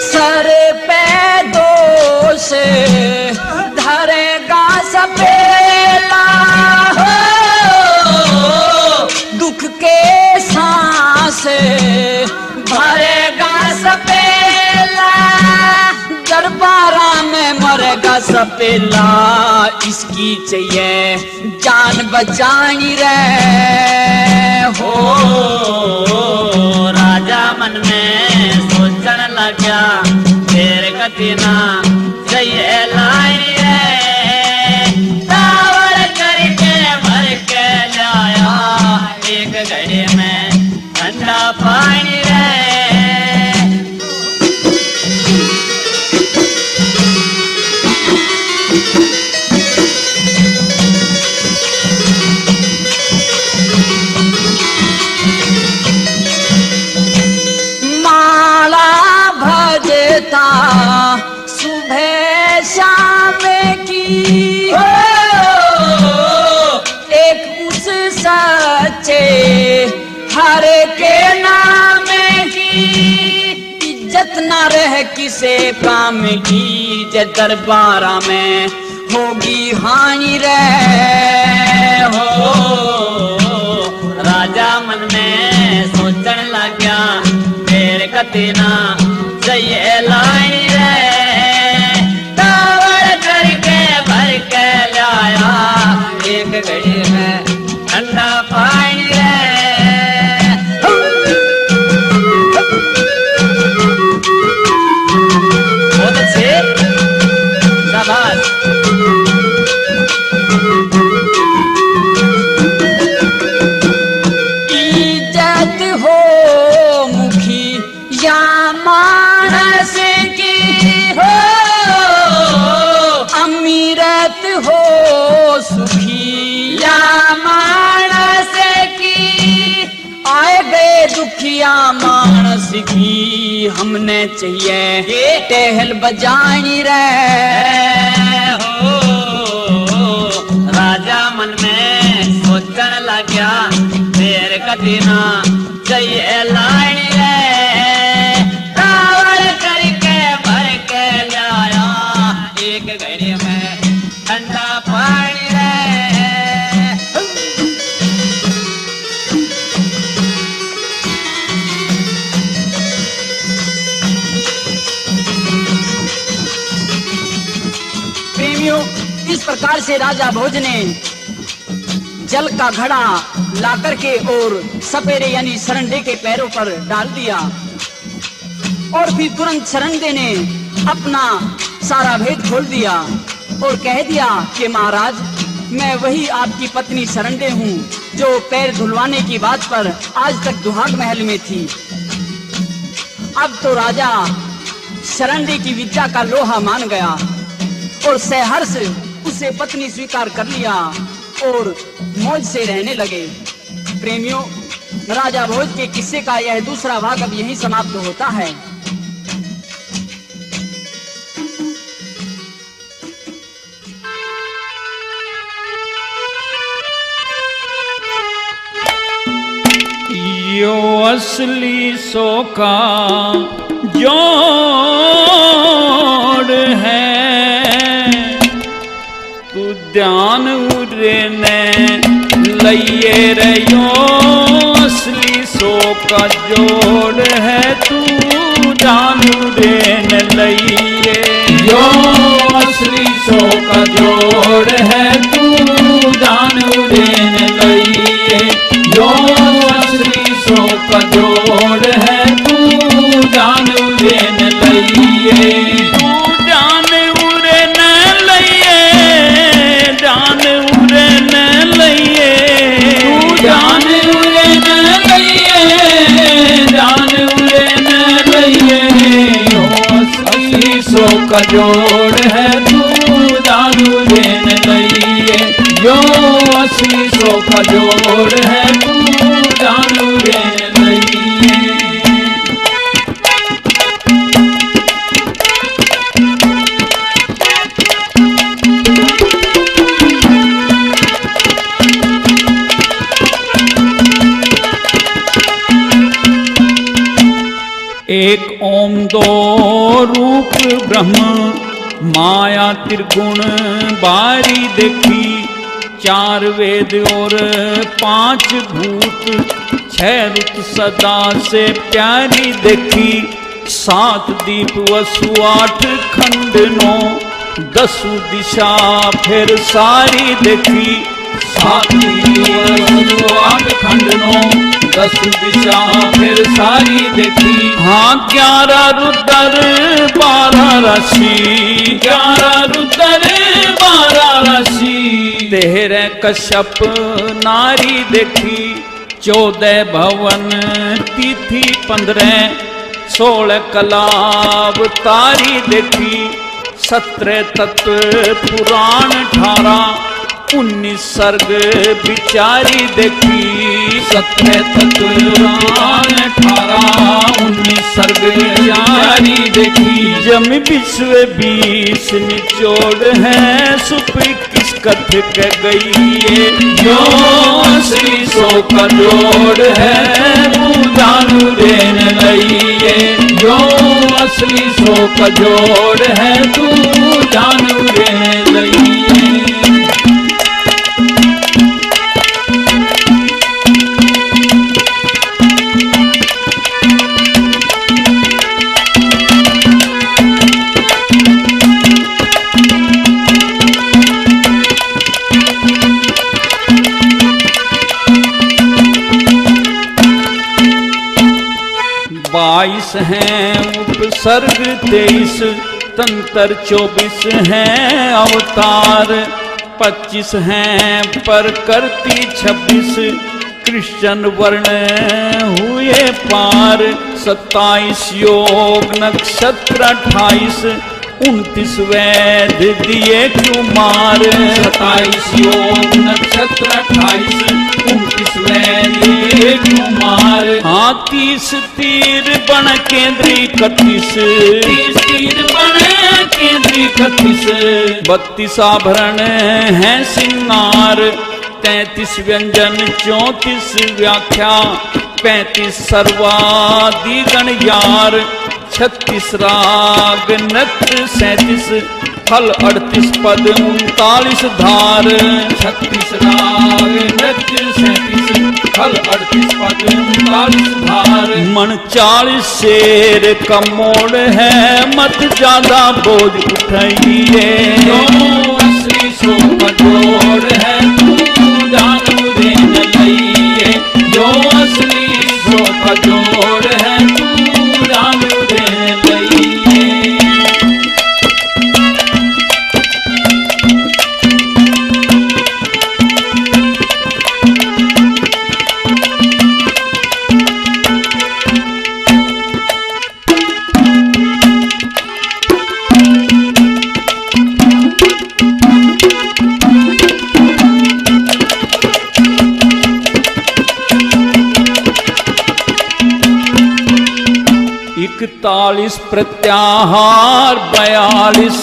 सर पे दोष धरेगा सपेला, दुख के सांस भरेगा सपेला, दरबारा में मरेगा सपेला, इसकी चाहिए जान बचानी रे। हो राजा मन में सोचने लगा, देर कती ना चाहिए लाई रे तावड़ करके भर के लाया एक घड़े में ठंडा पानी रे सुबह शाम की एक उस सच्चे हर के नाम की इज्जत ना रह किसे काम की जे दरबारा में होगी हानि रे हो राजा मन में सोचन लग गया मेरे कतना चाहिए लाई रे तावड़ करके भर के लाया एक घड़ी में ठंडा पानी रे बहुत अच्छे शाबाश इज्जत हो मुखी या मानस की हो अमीरत हो सुखी या मानस की आए गए दुखिया मानस की हमने चाहिए टहल बजानी रे हो राजा मन में सोचन लग गया देर कtina चाहिए लाइन रे तावड़ करके भर के लाया एक घड़ी में ठंडा पानी रे प्रेमियों इस प्रकार से राजा भोज ने जल का घड़ा लाकर के और सपेरे यानी सरंडे के पैरों पर डाल दिया और फिर तुरंत सरंडे ने अपना सारा भेद खोल दिया और कह दिया कि महाराज मैं वही आपकी पत्नी सरंडे हूँ जो पैर धुलवाने की बात पर आज तक दुहाग महल में थी। अब तो राजा सरंडे की विद्या का लोहा मान गया और सहर्ष उसे पत्नी स्वीकार कर लिया और मौज से रहने लगे। प्रेमियों राजा भोज के किस्से का यह दूसरा भाग अब यहीं समाप्त होता है। यो असली सो का जोड़ है तू ध्यान उरे ने लइए रे यो असली सो का जोड़ है तू ध्यान उरे ने लइए यो असली सो का जोड़ है तू ध्यान उरे ने लइए यो असली सो का जोड़ है तू जान उरे न लइए तू जान उरे न लइए जान उरे न लइए तू जान उरे न लइए जान उरे न लइए यो असली सो का जोड़ है तू जान उरे न लइए यो असली सो का जोड़ है तू जान उरे न लइए। एक ओम दो रूप ब्रह्म माया त्रिगुण बारी देखी चार वेद और पांच भूत छह रुत सदा से प्यारी देखी सात दीप वसु आठ खंड नौ दसु दिशा फिर सारी देखी आठ खंडनो 10 दिशा फिर सारी देखी। हाँ 11 रुद्र 12 राशि 11 रुद्र 12 राशि 13 कश्यप नारी देखी। 14 भवन तिथि 15 16 कलाव तारी देखी। 17 तत्व पुराण 18 19 सर्ग विचारी देखी। 17 तत्व पुराण 18 19 सर्ग विचारी देखी। जम विश्व 20 निचोड़ है सुप किस कथ कह गई ये। जो असली सो का जोड़ है तू जानू रेन लइए। जो असली सो का जोड़ है तू जानू रेन लइए। हैं उपसर्ग 23 तंत्र 24 हैं अवतार 25 हैं प्रकृति 26 कृष्ण वर्ण हुए पार 27 योग नक्षत्र 28 29 वैद दिए कुमार 27 योग नक्षत्र 28 29 वैद दिए कुमार। हाँ 30 तीर बन केंद्री 31 30 तीर बन केंद्री 31 32 आभरण हैं सिंगार 33 व्यंजन 34 व्याख्या 35 सर्वादि गण यार 36 राग नृत्य 37 फल 38 पद 39 धार 36 राग नृत्य 37 फल 38 पद 39 धार। मन 40 शेर का मोड़ है मत ज्यादा बोझ उठाइए। जो असली सो का जोड़ है तू जानू देन लइए। जो असली सो का जोड़ है तू जानू देन लइए। इकतालीस प्रत्याहार 42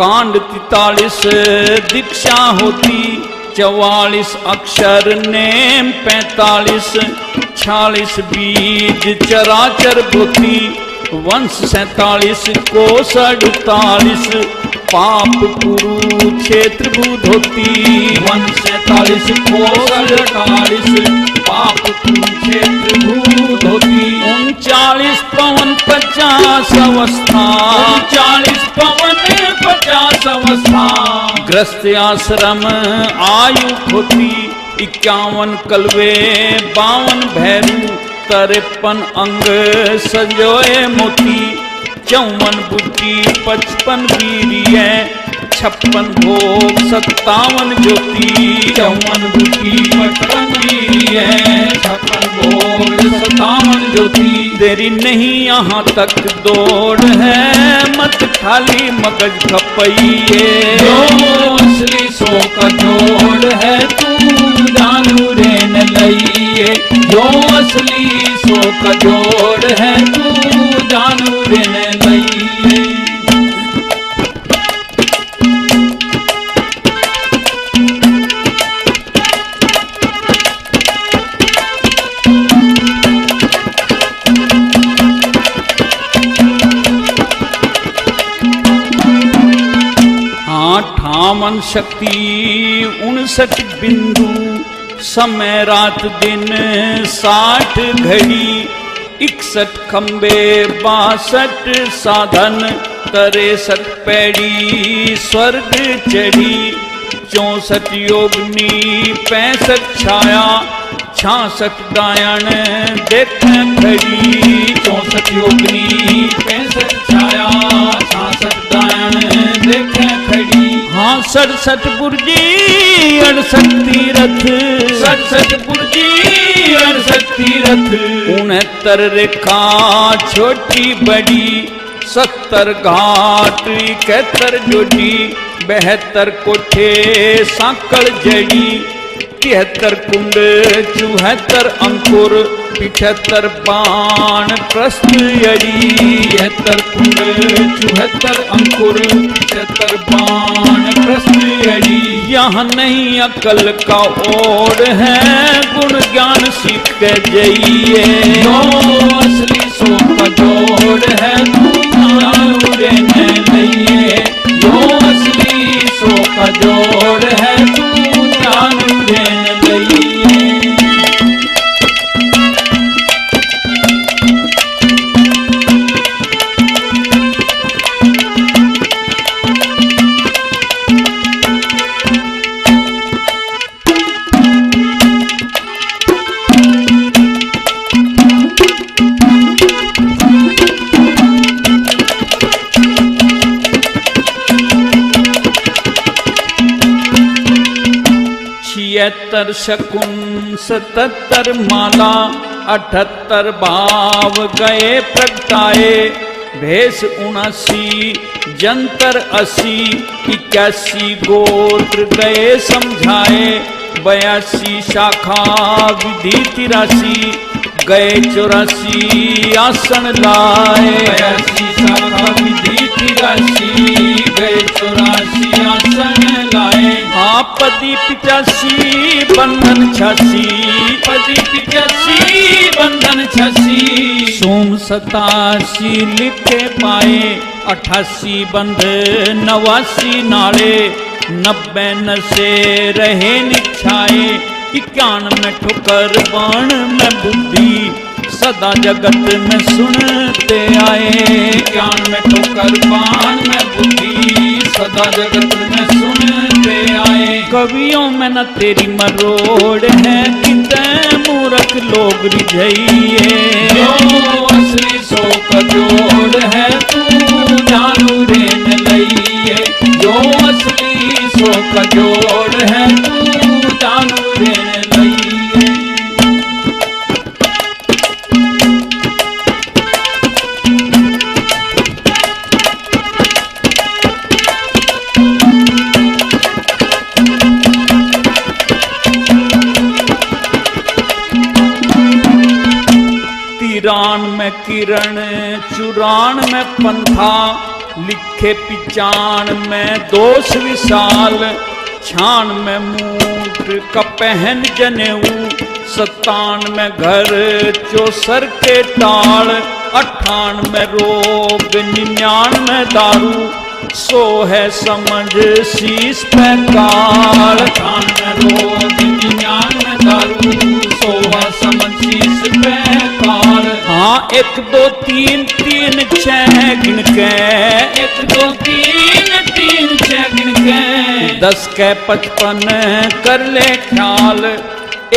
कांड 43 दीक्षा होती 44 अक्षर नेम 45 46 बीज चराचर भूति वंश 47 कोष 48 पाप कुरुक्षेत्र भूत होती वंश 47 कोष 48 पाप कुरुक्षेत्र भूत होती 39 पवन 50 अवस्था 39 पवन 50 अवस्था ग्रस्त आश्रम आयु होती 51 कलवे 52 भैरू 53 अंग संजोए मोती 54 बुद्धि 55 वीर्य 56 भोग 57 ज्योति 54 बुद्धि 55 वीर्य 56 भोग 57 ज्योति। देरी नहीं यहाँ तक दौड़ है मत खाली मगज खपइए। जो असली सो का जोड़ है तू जानू रेन लइए। जो असली सो का जोड़ है तू जानू रेन लइए। ठामन शक्ति 59 बिंदु समय रात दिन 60 घड़ी 61 खंबे 62 साधन 63 पैड़ी स्वर्ग चढ़ी 64 योगनी 65 छाया 66 डायन देखे खड़ी 64 योगनी 65 छाया 66 डायन देखे खड़ी। हाँ 67 बुर्जी 68 तीरथ 67 बुर्जी 68 तीरथ 69 रेखा छोटी बड़ी 70 घाट 71 जोड़ी 72 कोठे सांकल जड़ी 73 कुंड 74 अंकुर 75 बाण प्रस्थ यड़ी 73 कुंड 74 अंकुर 75 बाण प्रस्थ यड़ी। यहाँ नहीं अकल का ओर है गुण ज्ञान सीख के जाइए जो असली सो का जोड़ है तू नहीं जो असली सो का जोड़ है तू जान छिहत्तर शकुन 77 माला 78 भाव गए प्रगटाए भेष 79 जंतर 80 81 गोत्र गए समझाए 82 शाखा विधि 83 गए 84 आसन लाए 82 शाखा विधि 83 गए 84 आसन लाए। हाँ पदी 85 बंधन 86 पदी 85 बंधन 86 सोम 87 लिखे पाए 88 बंध 89 नाले 90 नशे रहे निछाए 91 ठोकर बाण में बुद्धि सदा जगत में सुनते आए 91 ठोकर बाण में बुद्धि सदा जगत में सुनते आए। कवियों में न तेरी मरोड़ है कितने मूर्ख लोग रिझइए जो असली सो का जोड़ है तू जानू रे न लइए जो असली सो का जोड़ है तू जानू रे न लइए। तिरान में किरण 94 में पंथा लिखे 95 में दोष विशाल 96 में मूठ का पहन जनेऊ 97 में घर चौसर के टाल 98 में रोग 99 में दारू 100 है समझ शीश पे काल 98 में रोग 99 में दारू 100 है समझ शीश पे काल। हाँ 1 2 3 3 6 गिन के 1 2 3 3 6 गिन के 10 के 55 कर ले ख्याल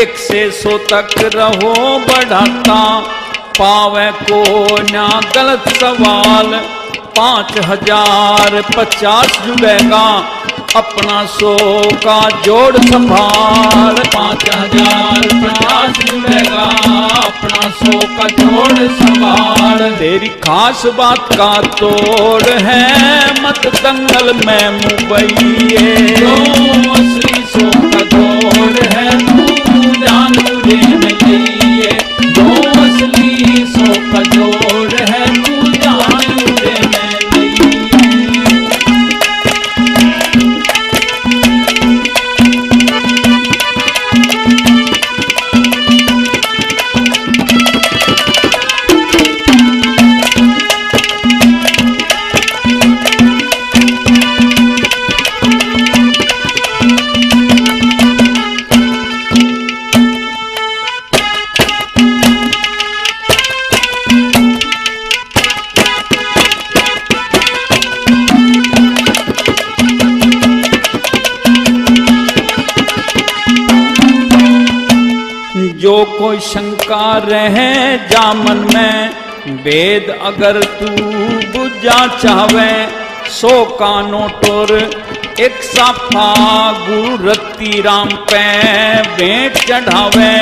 1 से 100 तक रहो बढ़ाता पावे को ना गलत सवाल 5050 जुड़ेगा अपना 100 का जोड़ संभाल 5050 जुड़ेगा अपना 100 का जोड़ संभाल। तेरी खास बात का तोड़ है मत दंगल में मुबैये जो असली 100 का जोड़ है तू जानू रे न लइए जो असली 100 का जोड़ है तू जानू रे न जो कोई शंका रहे जामन में, वेद अगर तू बुझा चाहे, सो कानो टोर एक साफा गुरु रत्ती राम पे भेंट चढ़ावे।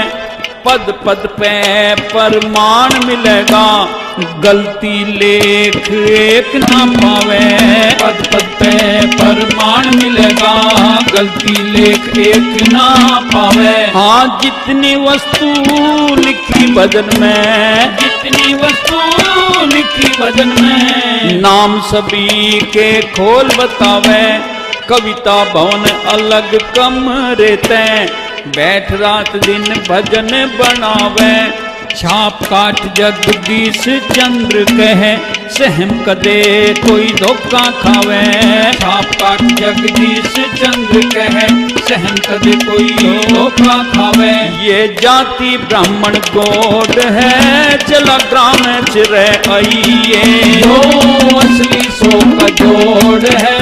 पद पद पे प्रमाण मिलेगा, गलती लेख एक ना पावे। पद पद पे प्रमाण मिलेगा, गलती लेख एक ना पावे। हाँ जितनी वस्तु लिखी भजन में, जितनी वस्तु लिखी भजन में, नाम सभी के खोल बतावे। कविता भवन अलग कमरे तैं, बैठ रात दिन भजन बनावे। छाप काट जगदीश चंद्र कहे, सहम कदे कोई धोखा खावे। छाप काट जगदीश चंद्र कहे, सहम कदे कोई धोखा खावे। ये जाति ब्राह्मण गोड है, चला ग्राम चिरे आइए। जो असली सो का जोड़ है,